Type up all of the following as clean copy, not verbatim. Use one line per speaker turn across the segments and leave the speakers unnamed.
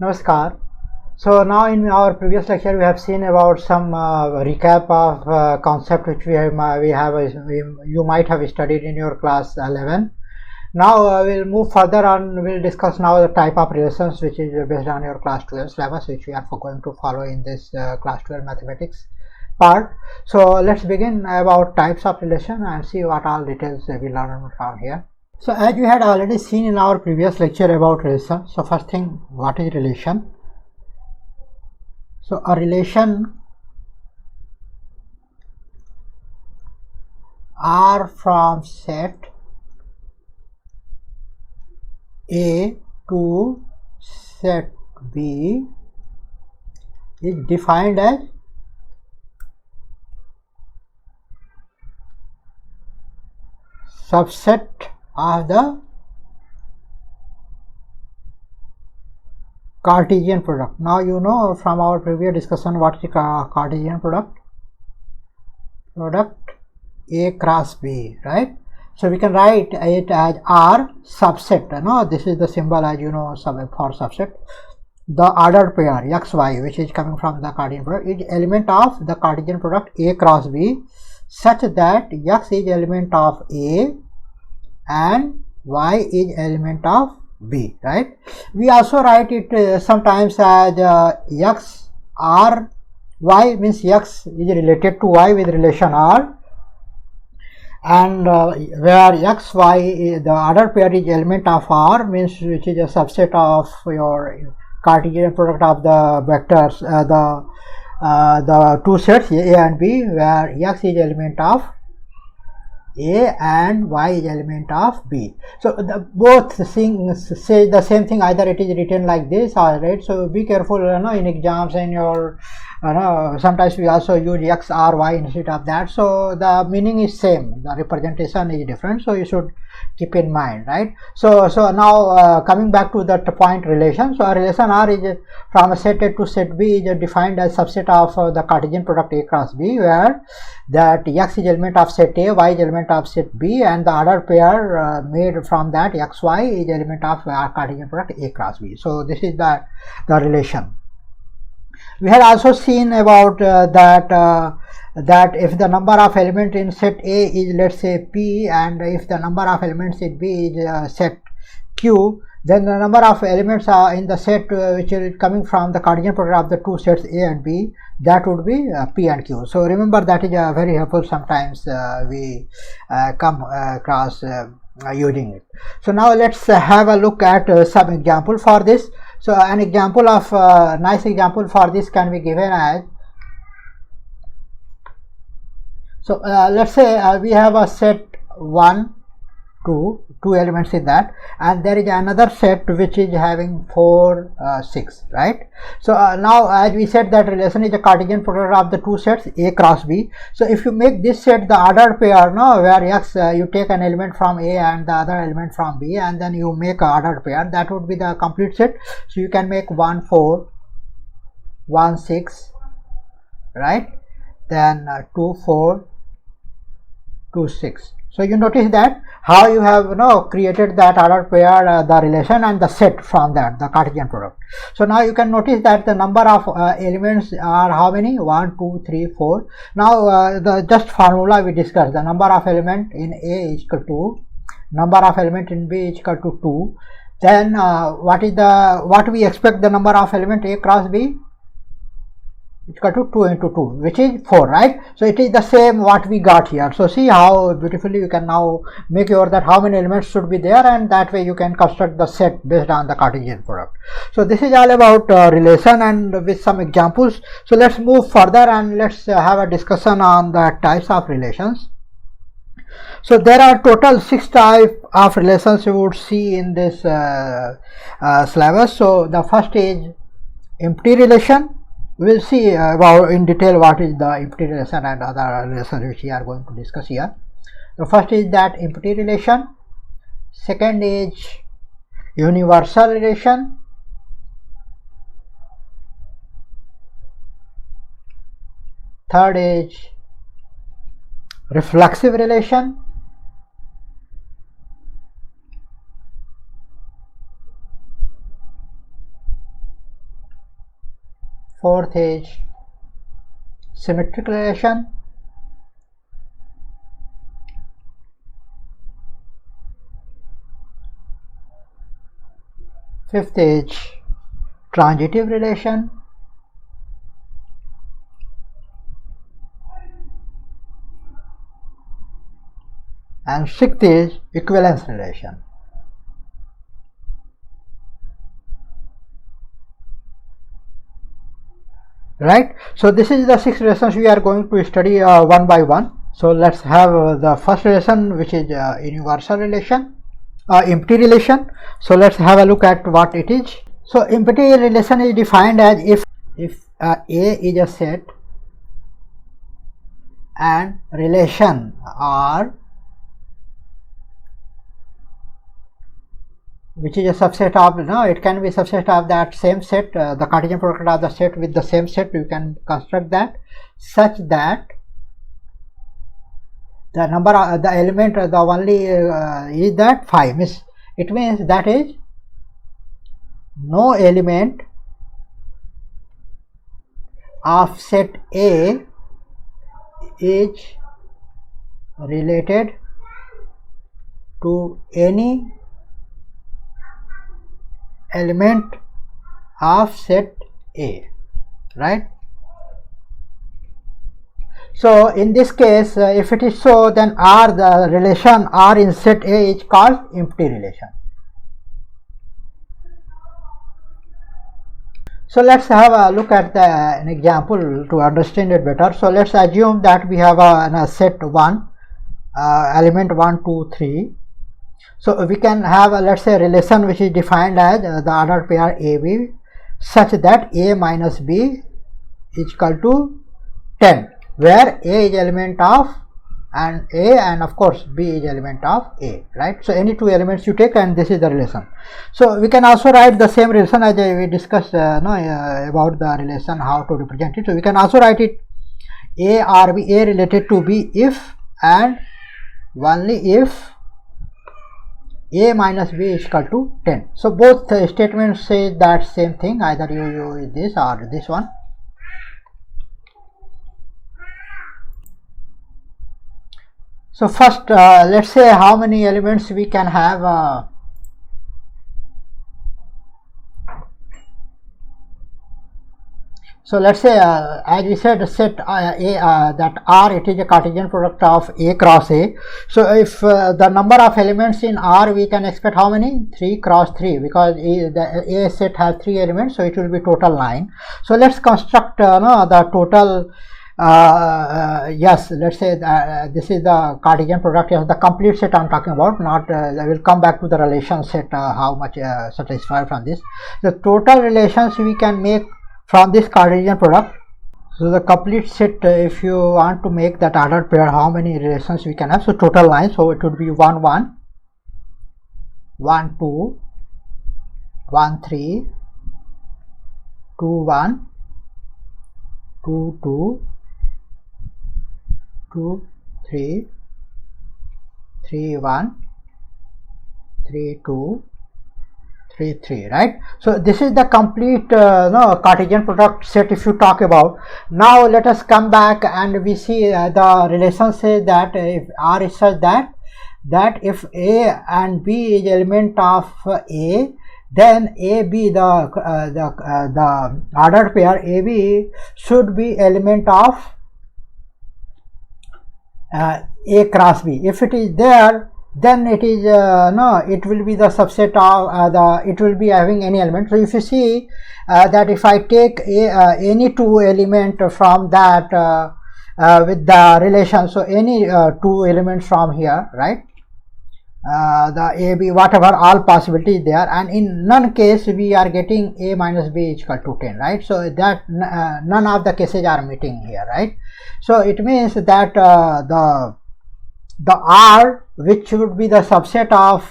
Namaskar. So now in our previous lecture we have seen about some recap of concept which you might have studied in your class 11. Now we'll move further on. We'll discuss now the type of relations which is based on your class 12 syllabus, which we are going to follow in this class 12 mathematics part. So let's begin about types of relation and see what all details we learn from here. So as we had already seen in our previous lecture about relation, so first thing, what is relation? So a relation R from set A to set B is defined as subset of the Cartesian product. Now you know from our previous discussion what is Cartesian product? Product A cross B, right? So we can write it as R subset. No, this is the symbol, as you know, for subset. The ordered pair xy, which is coming from the Cartesian product, is element of the Cartesian product A cross B, such that x is element of A and y is element of B, right? We also write it sometimes as x r y, means x is related to y with relation R, and where x y, the other pair is element of R, means which is a subset of your Cartesian product of the vectors, the two sets A and B, where x is element of A and y is element of B. So both things say the same thing, either it is written like this, alright. So be careful, in exams and your sometimes we also use x r y instead of that. So the meaning is same, the representation is different, so you should keep in mind, right? So now coming back to that point, relation. So a relation R is from a set A to set B is defined as subset of the Cartesian product A cross B, where that x is element of set A, y is element of set B, and the other pair made from that x y is element of Cartesian product A cross B. So this is the relation. We had also seen about that if the number of elements in set A is, let's say, P, and if the number of elements in B is set Q, then the number of elements in the set which is coming from the Cartesian product of the two sets A and B, that would be P and Q. So remember, that is very helpful. Sometimes we come across using it. So now let's have a look at some example for this. So an example of nice example for this can be given as, so let's say we have a set 1, 2 elements in that, and there is another set which is having 4, 6, right? So now, as we said, that relation is a Cartesian product of the two sets A cross B. So if you make this set the ordered pair, where x you take an element from A and the other element from B, and then you make a ordered pair, that would be the complete set. So you can make 1, 4, 1, 6, right? Then 2, 4, 2, 6. So you notice that how you have created that ordered pair, the relation and the set from that, the Cartesian product. So now you can notice that the number of elements are how many? 1, 2, 3, 4. Now the just formula we discussed, the number of element in A is equal to number of element in B is equal to 2. Then what we expect the number of element A cross B? It's equal to 2 into 2, which is 4, right? So it is the same what we got here. So see how beautifully you can now make sure that how many elements should be there, and that way you can construct the set based on the Cartesian product. So this is all about relation, and with some examples. So let's move further and let's have a discussion on the types of relations. So there are total 6 types of relations you would see in this syllabus. So the first is empty relation. We will see about in detail what is the empty relation and other relations which we are going to discuss here. The first is that empty relation. Second is universal relation. Third is reflexive relation. fourth is symmetric relation, fifth is transitive relation, and sixth is equivalence relation. Right, so this is the 6 relations we are going to study one by one. So let's have the first relation, which is universal relation, empty relation. So let's have a look at what it is. So empty relation is defined as if A is a set and relation R, which is a subset of, it can be subset of that same set, the Cartesian product of the set with the same set. You can construct that such that the number of the element, the only is that 5. It means that is no element of set A is related to any element of set A, right? So in this case, if it is so, then R, the relation R in set A is called empty relation. So let's have a look at an example to understand it better. So let's assume that we have a set 1, element 1, 2, 3. So we can have let's say a relation which is defined as the ordered pair AB such that A minus B is equal to 10, where A is element of and A, and of course B is element of A, right? So any two elements you take, and this is the relation. So we can also write the same relation as we discussed about the relation, how to represent it. So we can also write it A or B, A related to B if and only if A minus B is equal to 10. So both statements say that same thing, either you use this or this one. So first let's say how many elements we can have. So let's say as we said, set A, that R, it is a Cartesian product of A cross A. So if the number of elements in R, we can expect how many? 3 cross 3, because the A set has 3 elements, so it will be total 9. So let's construct the total. Yes, let's say this is the Cartesian product, yes, the complete set I am talking about, not I will come back to the relation set, how much satisfied from this. The total relations we can make from this Cartesian product. So the complete set, if you want to make that ordered pair, how many relations we can have? So total 9, so it would be 1 1, 1 2, 1 3, 2 1, 2 2, 2 3, 3 1, 3 2, 3 3, right? So this is the complete Cartesian product set if you talk about. Now let us come back and we see the relation says that if R is such that if A and B is element of A, then AB, the ordered pair AB should be element of A cross B. If it is there, then it is it will be the subset of it will be having any element. So if you see that if I take any two element from that with the relation, so any two elements from here, right, the AB, whatever, all possibilities there, and in none case we are getting A minus B is equal to 10, right? So that none of the cases are meeting here, right? So it means that the R, which should be the subset of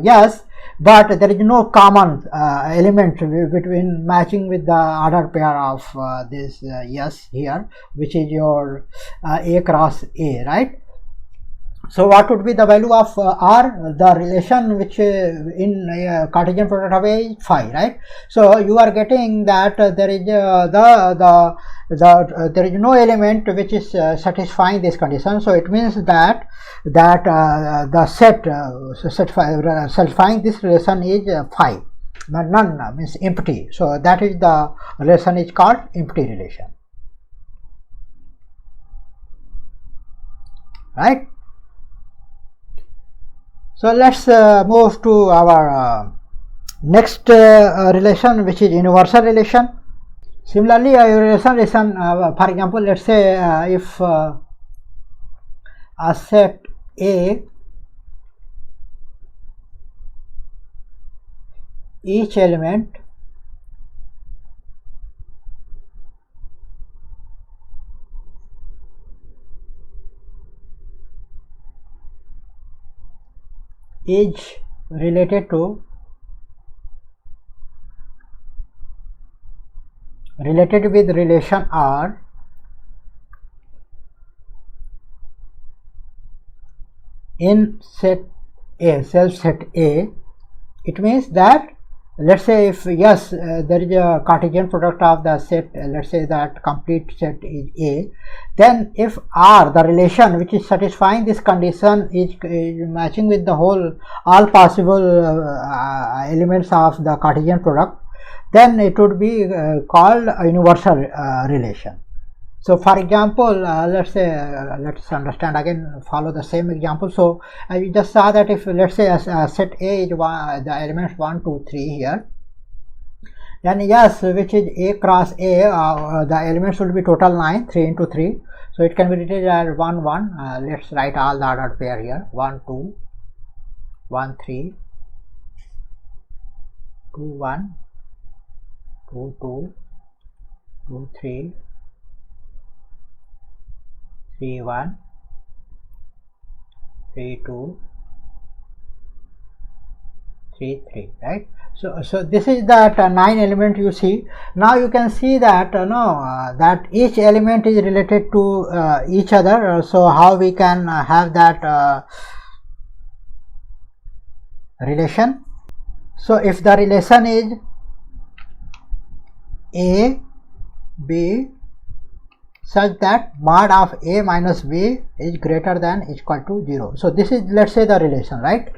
yes, but there is no common element between matching with the ordered pair of this yes here, which is your A cross A, right? So what would be the value of R? The relation which in Cartesian product of A is phi, right? So you are getting that there is there is no element which is satisfying this condition. So it means that the set satisfying this relation is phi, but none means empty. So that is the relation is called empty relation, right? So let's move to our next relation, which is universal relation. Similarly, a relation, for example, let's say if a set A, each element is related with relation R in set A, self set A, it means that, let's say if yes, there is a Cartesian product of the set, let's say that complete set is A, then if R, the relation which is satisfying this condition, is matching with the all possible elements of the Cartesian product, then it would be called a universal relation. So for example, let's say let's understand again, follow the same example. So we just saw that if let's say set A is the elements 1, 2, 3 here, then yes, which is A cross A, the elements will be total 9, 3 into 3. So it can be written as 1, 1. Let's write all the ordered pair here: 1, 2, 1, 3, 2, 1, 2, 2, 2, 3, 3, 1, 3, 2, 3, 3, right? So this is that 9 element you see. Now you can see that that each element is related to each other. So how we can have that relation? So if the relation is A, B, such that mod of A minus B is greater than equal to 0. So this is, let's say, the relation, right?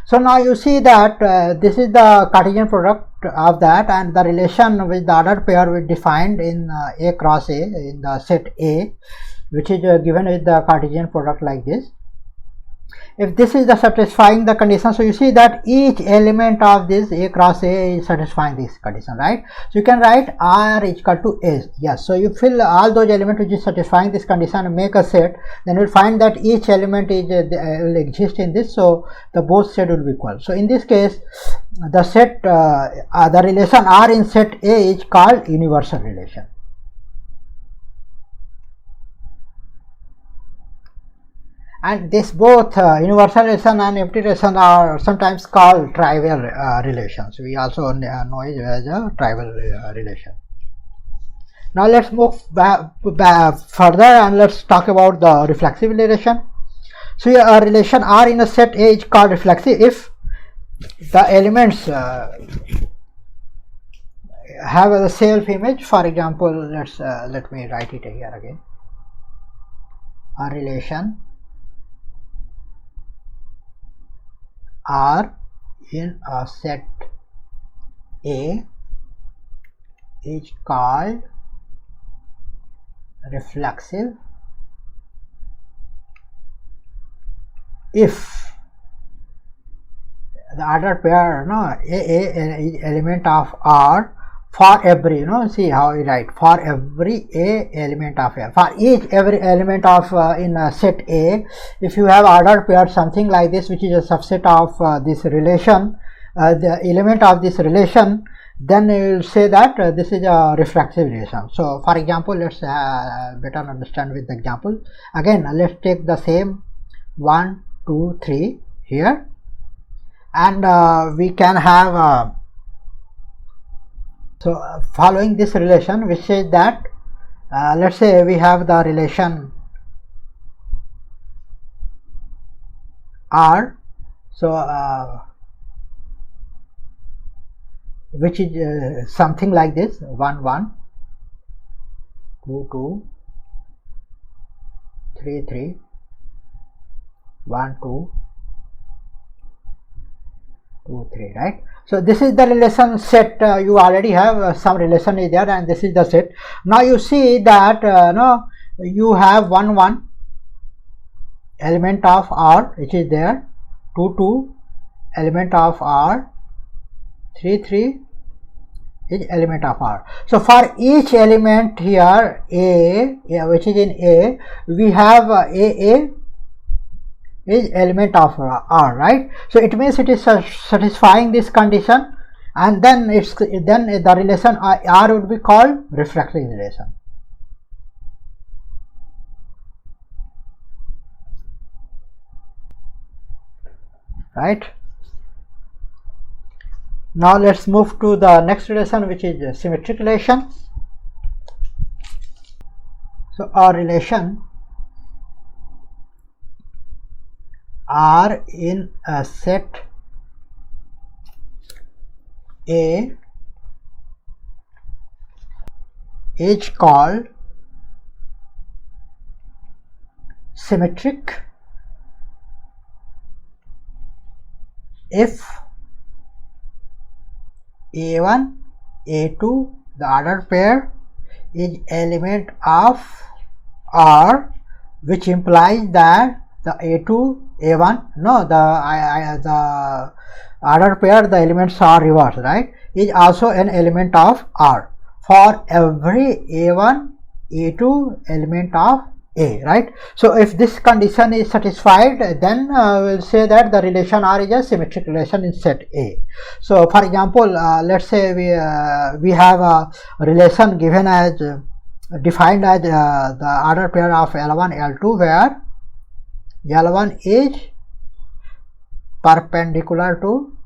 So now you see that this is the Cartesian product of that, and the relation with the ordered pair we defined in A cross A in the set A, which is given with the Cartesian product like this. If this is the satisfying the condition, so you see that each element of this A cross A is satisfying this condition, right? So you can write R is equal to S. Yes, so you fill all those elements which is satisfying this condition and make a set, then you will find that each element is will exist in this, so the both set will be equal. So in this case, the set the relation R in set A is called universal relation. And this both universal relation and empty relation are sometimes called trivial relations. We also know it as a trivial relation. Now let's move back further and let's talk about the reflexive relation. So a relation R in a set A is called reflexive if the elements have a self image. For example, let me write it here again. A relation R in a set A is called reflexive if the ordered pair A element of R for every, see how we write, for every A element of A, for every element of in set A, if you have ordered pair something like this, which is a subset of this relation, the element of this relation, then you will say that this is a reflexive relation. So for example, let's better understand with the example. Again, let's take the same 1, 2, 3 here, and we can have so following this relation, which says that let's say we have the relation R, so which is something like this: 1 1, 2 2, 3 3, 1 2, 2 3, right? So this is the relation set. You already have some relation is there, and this is the set. Now you see that no, you have 1 1 element of R which is there, 2 2 element of R, 3 3 is element of R. So for each element here A, which is in A, we have A is element of R, right? So it means it is satisfying this condition, and then the relation R would be called refractory relation. Right? Now let's move to the next relation, which is symmetric relation. So our relation R in a set A is called symmetric if A1, A2, the ordered pair, is element of R, which implies that the A2, A1, no, the ordered pair, the elements are reversed, right, is also an element of R for every A1, A2 element of A, right? So if this condition is satisfied, then we'll say that the relation R is a symmetric relation in set A. So for example, let's say we have a relation given as defined as the order pair of L1 L2, where L1 is perpendicular to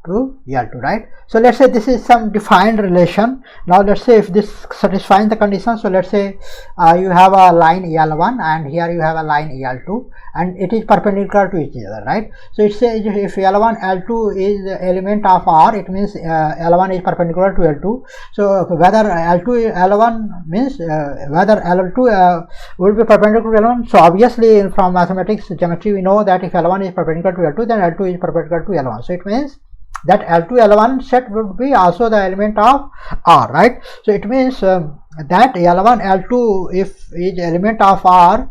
L2, right? So let's say this is some defined relation. Now let's say if this satisfies the condition, so let's say you have a line L1 and here you have a line L2, and it is perpendicular to each other, right? So it says if L1 L2 is element of R, it means L1 is perpendicular to L2. So whether L1 means whether L2 will be perpendicular to L1. So obviously from mathematics geometry we know that if L1 is perpendicular to L2, then L2 is perpendicular to L1. So it means that L2 L1 set would be also the element of R, right? So it means that L1 L2 if is element of R,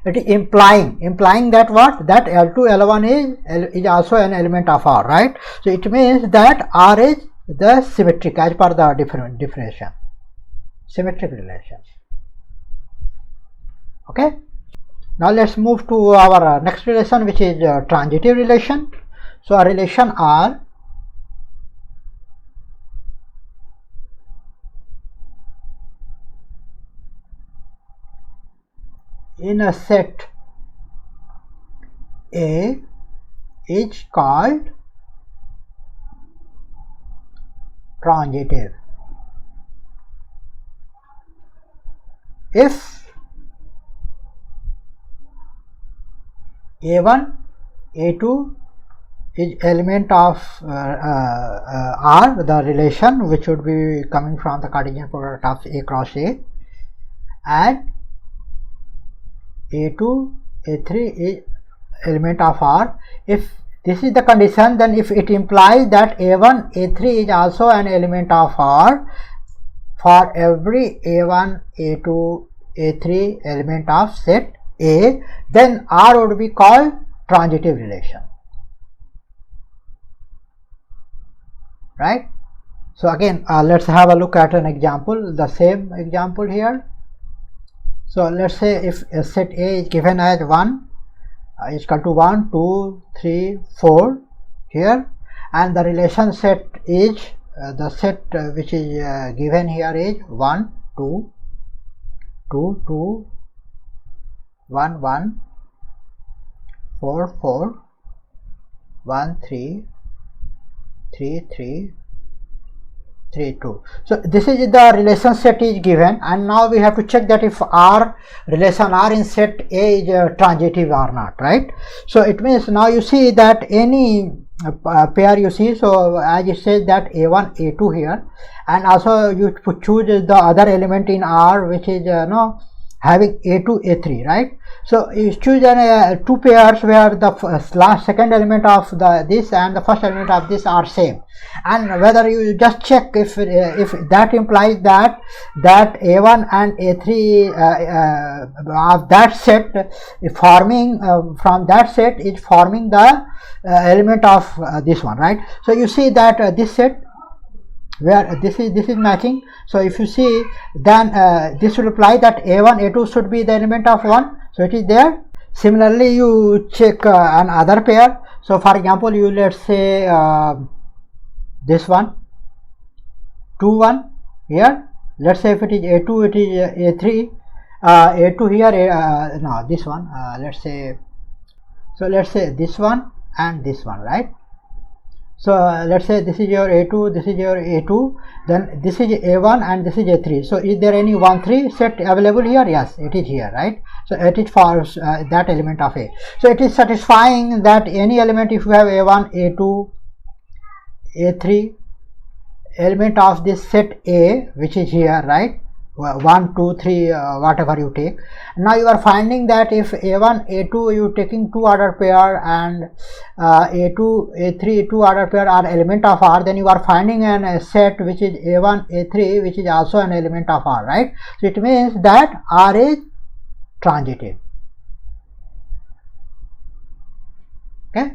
it is implying that what, that L2 L1 is also an element of R, right? So it means that R is the symmetric as per the definition, symmetric relation. Okay, now let's move to our next relation, which is transitive relation. So a relation R in a set A is called transitive if A1, A2 is element of R, the relation which would be coming from the Cartesian product of A cross A, and A2, A3 is element of R. If this is the condition, then if it implies that A1, A3 is also an element of R for every A1, A2, A3 element of set A, then R would be called transitive relation. Right? So again, let's have a look at an example, the same example here. So let's say if a set A is given as 1 is equal to 1, 2, 3, 4 here, and the relation set is the set which is given here is 1, 2, 2, 2, 1, 1, 4, 4, 1, 3, 3, 3, 3 2. So this is the relation set is given, and now we have to check that if R relation R in set A is transitive or not, right? So it means now you see that any pair you see, so as it says that A1 A2 here, and also you choose the other element in R which is having A2 A3, right? So you choose two pairs where the second element of this and the first element of this are same, and whether you just check if that implies that A1 and A3 of that set forming from that set is forming the element of this one, right? So you see that this set where this is matching. So if you see, then this will imply that A1 A2 should be the element of 1, so it is there. Similarly, you check another pair. So for example, you let's say this one 2 1 here. Let's say if it is A2, it is A3, A2 here, no, this one, let's say, so let's say this one and this one, right? So let's say this is your A2, this is your A2, then this is A1 and this is A3. So is there any 1 3 set available here? Yes, it is here, right? So it is for that element of A. So it is satisfying that any element, if you have A1, A2, A3, element of this set A, which is here, right? 1 2 3 whatever you take. Now you are finding that if A1 A2 you taking two order pair and A2 A3 two order pair are element of R, then you are finding a set which is A1 A3 which is also an element of R, right? So it means that R is transitive. Okay.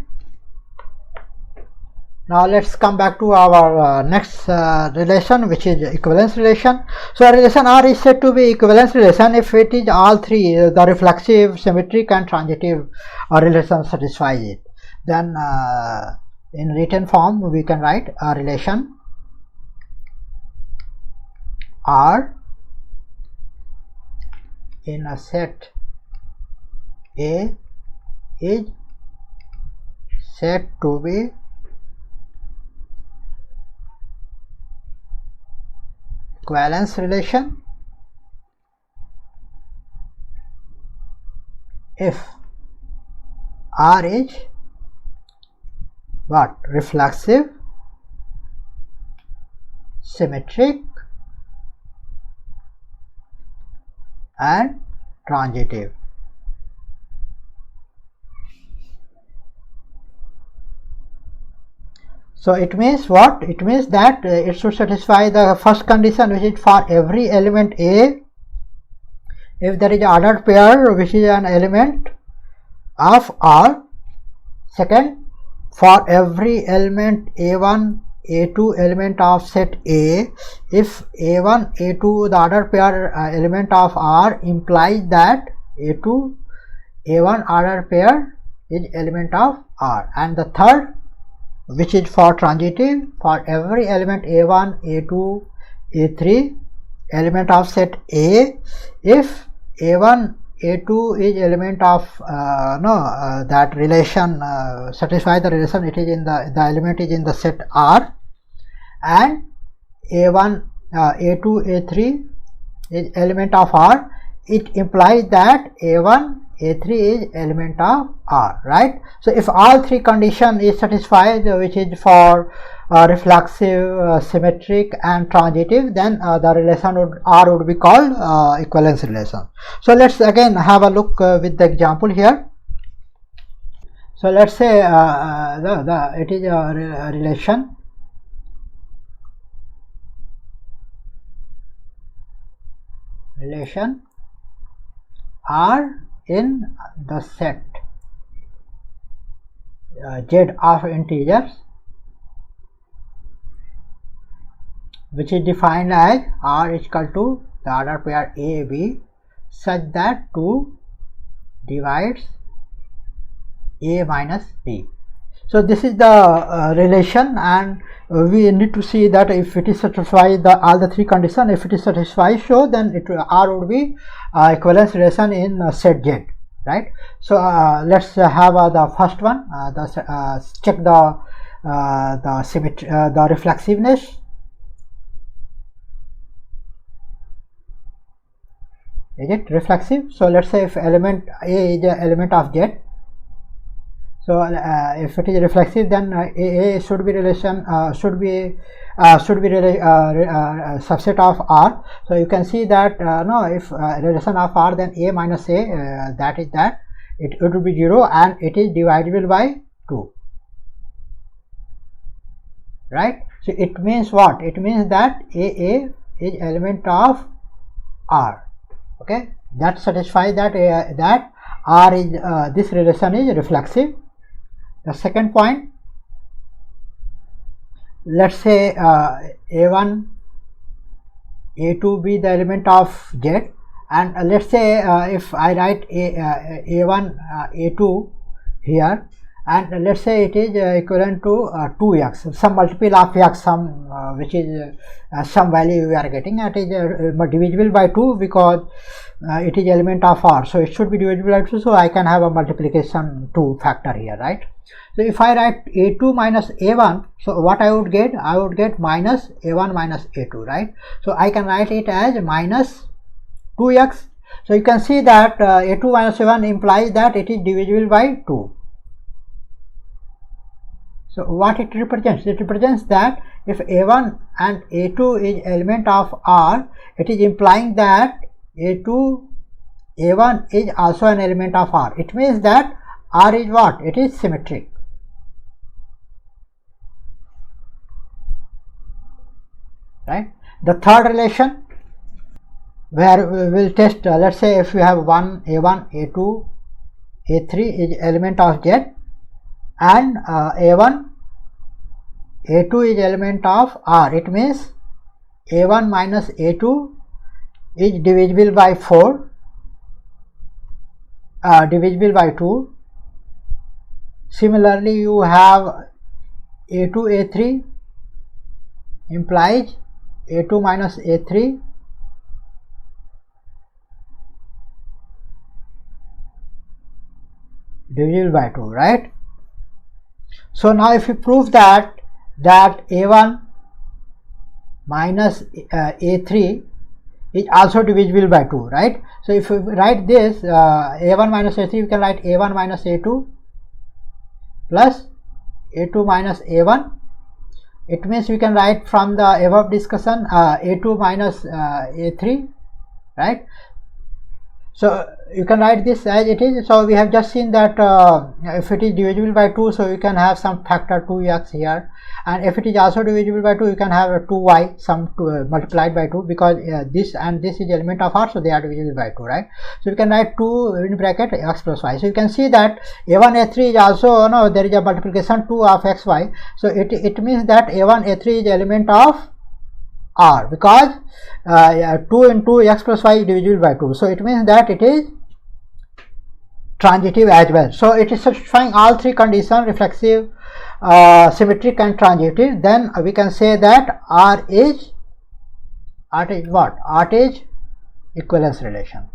Now let's come back to our next relation, which is equivalence relation. So relation R is said to be equivalence relation if it is all three, the reflexive, symmetric and transitive relation satisfies it. Then in written form we can write a relation R in a set A is said to be equivalence relation if R is what? Reflexive, symmetric and transitive. So it means what? It means that it should satisfy the first condition, which is for every element A, if there is an ordered pair which is an element of R. Second, for every element A1 A2 element of set A, if A1 A2 the ordered pair element of R implies that A2 A1 ordered pair is element of R. And the third, which is for transitive, for every element A1 A2 A3 element of set A, if A1 A2 is element of that relation, satisfy the relation, it is in the element is in the set R, and A1 A2 A3 is element of R, it implies that A1 A3 is element of R, right? So if all three condition is satisfied, which is for reflexive, symmetric and transitive, then the relation R would be called equivalence relation. So let's again have a look with the example here. So let's say it is a relation R in the set Z of integers, which is defined as R is equal to the order pair A B such that 2 divides A minus B. So this is the relation, and we need to see that if it is satisfied all the three conditions, if it is satisfied, so then R would be equivalence relation in set Z, right? So let's have the first one. Check the symmetry, the reflexiveness. Is it reflexive? So let's say if element A is an element of Z, so if it is reflexive, then A should be subset of R. So you can see that no, if relation of R, then A minus A, that is that it would be 0 and it is divisible by 2, right? So it means what? It means that AA is element of R. Okay, that satisfies that that R is this relation is reflexive. The second point, let's say A1, A2 be the element of Z, and let's say if I write A1, A2 here, and let's say it is equivalent to 2x, some multiple of x, some which is some value we are getting, and it is divisible by 2 because it is element of R, so it should be divisible by 2, so I can have a multiplication 2 factor here, right? So if I write A2 minus A1, so what I would get? I would get minus A1 minus A2, right? So I can write it as minus 2x. So you can see that A2 minus A1 implies that it is divisible by 2. So what it represents? It represents that if A1 and A2 is element of R, it is implying that A1 is also an element of R. It means that R is what? It is symmetric. Right? The third relation where we will test, let's say if you have A1, A2, A3 is element of Z, and A1, A2 is element of R. It means A1 minus A2 is divisible by 4, divisible by 2. Similarly, you have A2, A3 implies A2 minus A3 divisible by 2, right? So now if you prove that A1 minus A3 is also divisible by 2, right? So if you write this A1 minus A3, you can write A1 minus A2 plus A2 minus A1. It means we can write from the above discussion A2 minus A3, right? So you can write this as it is. So we have just seen that if it is divisible by 2, so you can have some factor 2x here, and if it is also divisible by 2, you can have a 2y, some multiplied by 2, because this and this is element of R, so they are divisible by 2, right? So you can write 2 in bracket x plus y. So you can see that A1 A3 is also, no, there is a multiplication 2 of xy, so it means that A1 A3 is element of R, because 2 into x plus y is divisible by 2, so it means that it is transitive as well. So it is satisfying all three conditions: reflexive, symmetric and transitive. Then we can say that R is what? R is equivalence relation.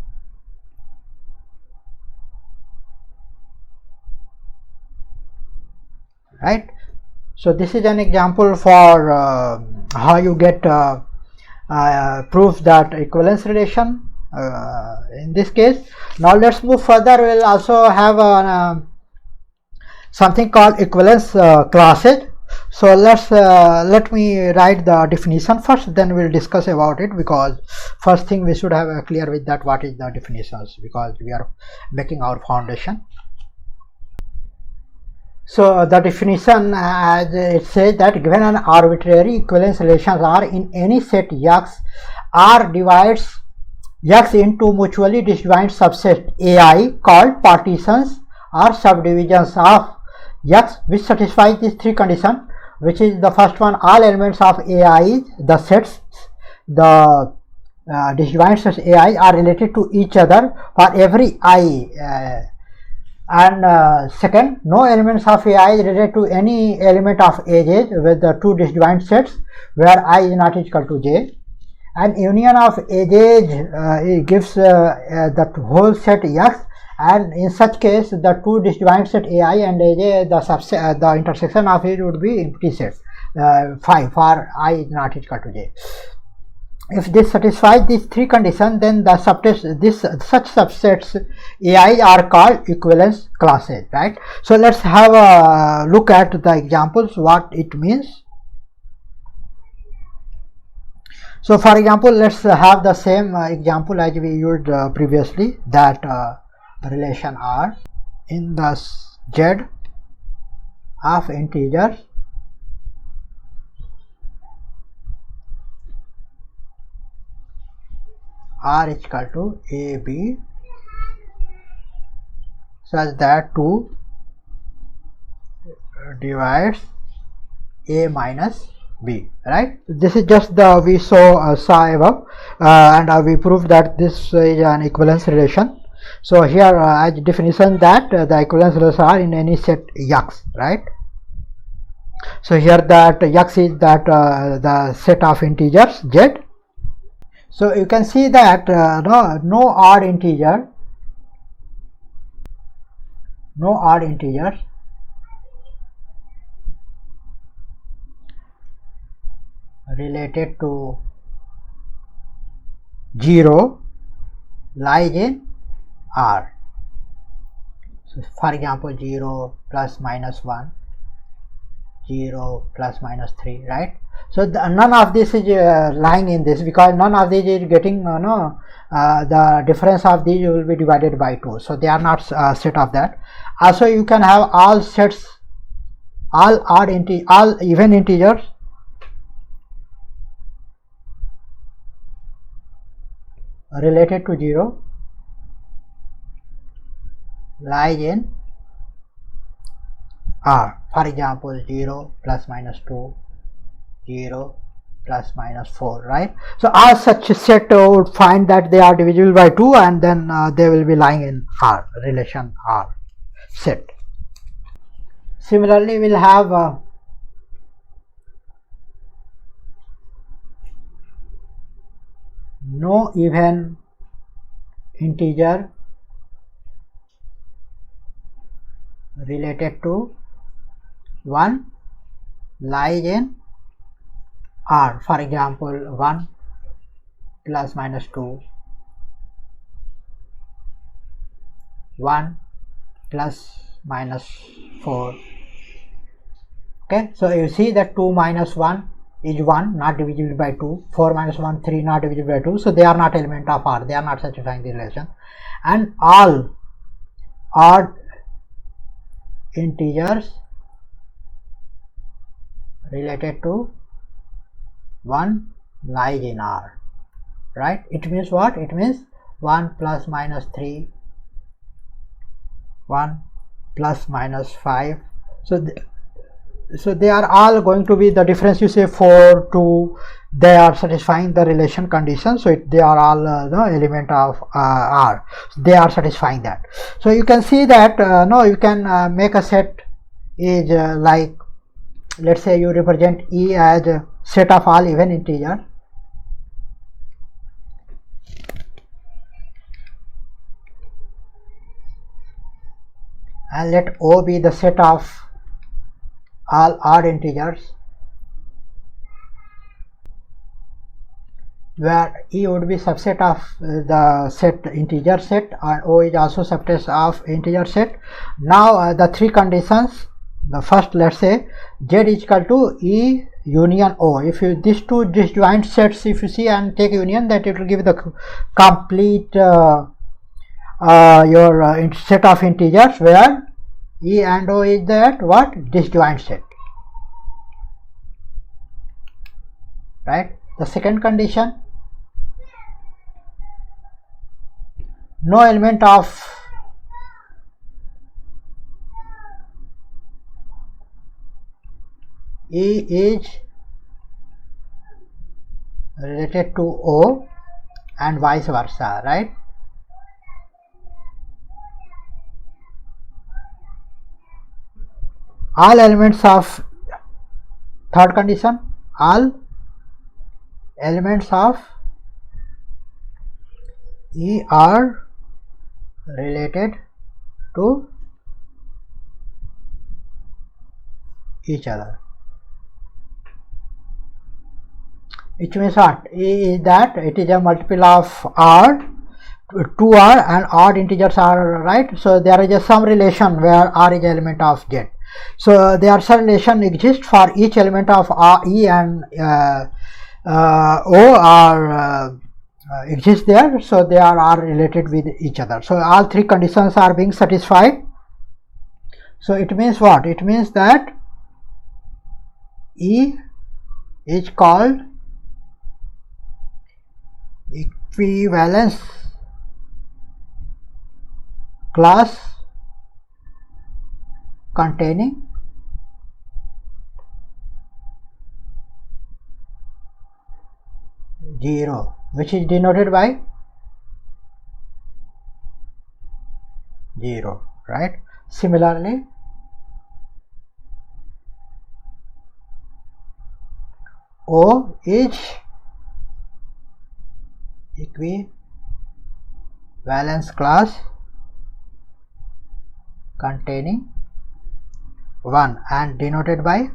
Right? So this is an example for how you get proof that equivalence relation in this case. Now let's move further. We'll also have something called equivalence classes. So let me write the definition first, then we'll discuss about it, because first thing we should have clear with that what is the definitions, because we are making our foundation. So the definition, as it says, that given an arbitrary equivalence relations R in any set X, R divides X into mutually disjoint subset AI called partitions or subdivisions of X, which satisfies these three conditions, which is the first one: all elements of AI, the sets, the disjoint sets AI are related to each other for every I. And second, no elements of AI is related to any element of AJ with the two disjoint sets where I is not equal to J. And union of AJ gives the whole set X, and in such case the two disjoint set AI and AJ, the intersection of it would be empty set phi for I is not equal to J. if this satisfies these three conditions, then the such subsets AI are called equivalence classes, right? So let's have a look at the examples, what it means. So for example, let's have the same example as we used previously, that relation R in the Z of integers R is equal to AB such that 2 divides A minus B, right? This is just the we saw above, and we proved that this is an equivalence relation. So here as definition that the equivalence relations are in any set X, right? So here that X is that the set of integers Z. So you can see that no odd integers related to 0 lies in R. So for example, 0 plus minus 1, 0 plus minus 3, right? So none of this is lying in this, because none of these is getting the difference of these will be divided by 2, so they are not set of that. Also you can have all sets, all even integers related to 0 lies in R. For example, 0 plus minus 2, 0 plus minus 4, right? So all such set would find that they are divisible by 2, and then they will be lying in R, relation R set. Similarly, we'll have no even integer related to 1 lies in R. For example, 1 plus minus 2, 1 plus minus 4. Okay, so you see that 2 minus 1 is 1, not divisible by 2. 4 minus 1, 3, not divisible by 2. So they are not element of R, they are not satisfying the relation. And all odd integers related to 1 lies in R, right? It means what? It means 1 plus minus 3, 1 plus minus 5. So they are all going to be the difference. You say 4, 2, they are satisfying the relation condition, so they are all the element of R. They are satisfying that. So you can see that you can make a set is like, let's say you represent E as a set of all even integers, and let O be the set of all odd integers, where E would be subset of the set integer set, and O is also subset of integer set. Now the three conditions, the first, let's say Z is equal to E union O. If you these two disjoint sets, if you see and take union, that it will give the complete your set of integers where E and O is that what? Disjoint set, right? The second condition, no element of E is related to O and vice versa, right? All elements of, third condition, all elements of E are related to each other. which means what? Is that it is a multiple of R, 2R, and odd integers are, right? So there is a some relation where R is element of Z. So there are some relation exist for each element of R, E and O are exist there, so they are related with each other. So all three conditions are being satisfied. So it means what? It means that E is called equivalence class containing zero, which is denoted by 0, right? Similarly, O is equivalence class containing 1 and denoted by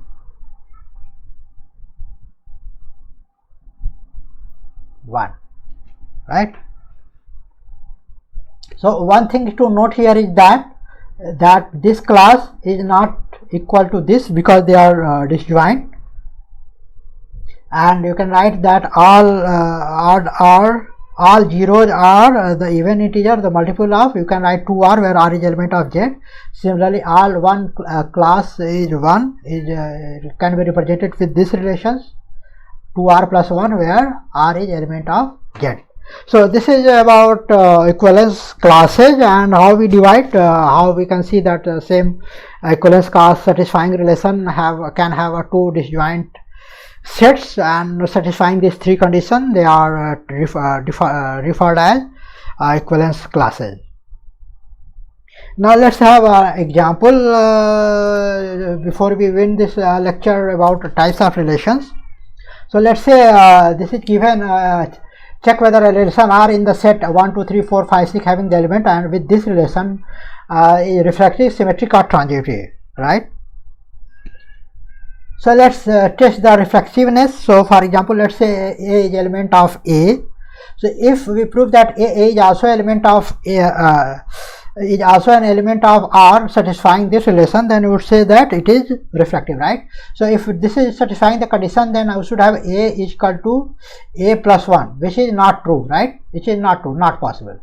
1, right? So one thing to note here is that this class is not equal to this because they are disjoint, and you can write that all zeros are the even integer, the multiple of, you can write 2R where R is element of Z. Similarly, all one class is 1 is can be represented with this relations 2R plus 1 where R is element of Z. So this is about equivalence classes and how we divide, how we can see that same equivalence class satisfying relation can have a two disjoint sets, and satisfying these three conditions they are referred as equivalence classes. Now let's have an example before we win this lecture about types of relations. So let's say this is given, check whether a relation R in the set 1, 2, 3, 4, 5, 6 having the element, and with this relation is reflexive, symmetric or transitive, right? So let's test the reflexiveness. So for example, let's say A is element of A. So if we prove that A is also element of is also an element of R satisfying this relation, then we would say that it is reflective, right? So if this is satisfying the condition, then I should have A is equal to A plus 1, which is not true, right? Which is not true, not possible.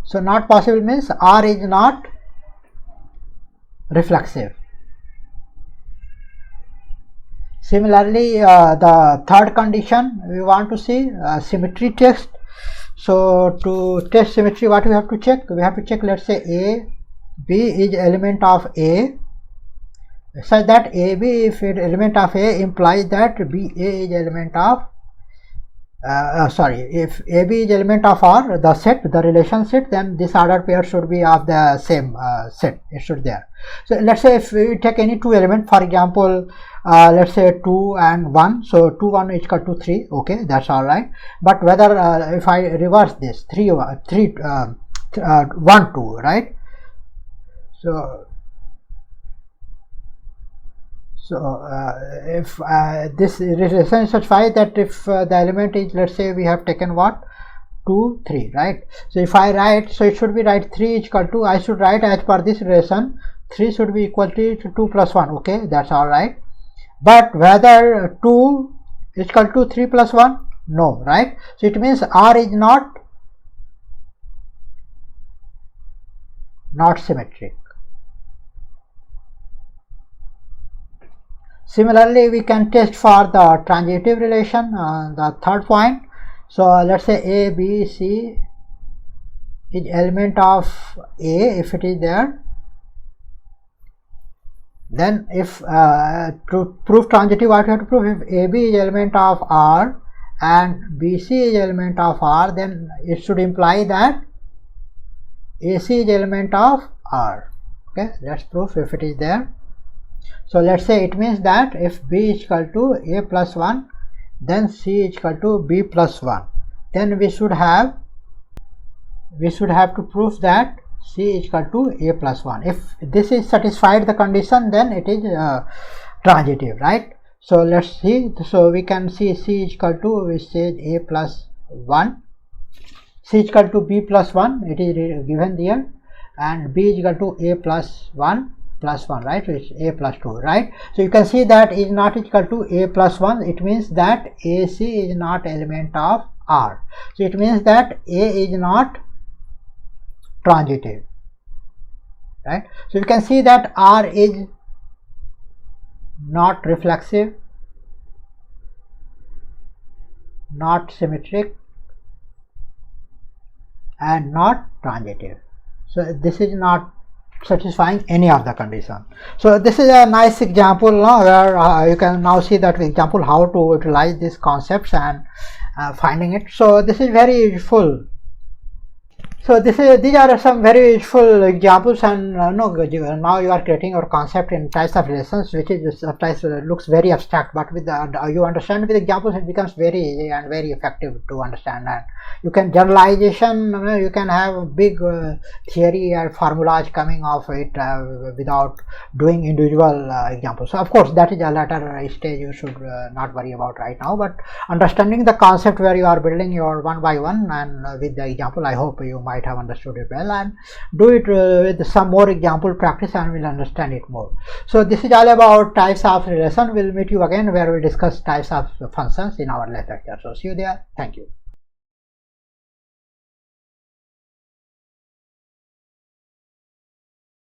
So not possible means R is not reflexive. Similarly, the third condition we want to see symmetry test. So to test symmetry, what we have to check? We have to check, let's say A, B is element of A, such that AB, if it element of A, implies that BA is element of if AB is element of R, the set, the relation set, then this order pair should be of the same set, it should there. So let's say if we take any two elements, for example, let's say 2 and 1, so 2, 1 is equal to 3, okay, that's all right. But whether if I reverse this 1, 2, right? So if this relation is satisfied that if the element is, let's say we have taken what, 2, 3, right? So if I write, so it should be write 3 is equal to, I should write as per this relation 3 should be equal to 2 plus 1, okay, that's all right. But whether 2 is equal to 3 plus 1, no, right? So it means R is not symmetric. Similarly, we can test for the transitive relation, the third point. So let's say A, B, C is element of A if it is there. Then if to prove transitive, what we have to prove? If AB is element of R and BC is element of R, then it should imply that AC is element of R. Okay, let's prove if it is there. So let's say it means that if B is equal to A plus 1, then C is equal to B plus 1. Then we should have to prove that C is equal to A plus 1. If this is satisfied the condition, then it is transitive, right? So let's see. So we can see c is equal to, which says a plus 1, c is equal to b plus 1, it is given there, and b is equal to a plus 1 plus 1, right, which is a plus 2, right. So you can see that is not equal to a plus 1, it means that AC is not element of R. So it means that A is not transitive, right. So you can see that R is not reflexive, not symmetric, and not transitive. So this is not satisfying any of the condition. So this is a nice example now, where you can now see that example how to utilize these concepts and finding it. So this is very useful. So these are some very useful examples, and now you are creating your concept in types of relations, which is sometimes looks very abstract, but with you understand with examples, it becomes very easy and very effective to understand. And you can generalization, you can have big theory and formulas coming off it without doing individual examples. So of course that is a later stage, you should not worry about right now, but understanding the concept where you are building your one by one and with the example, I hope you might have understood it well, and do it with some more example practice and will understand it more. So this is all about types of relation. We'll meet you again where we discuss types of functions in our next lecture. So see you there. Thank you.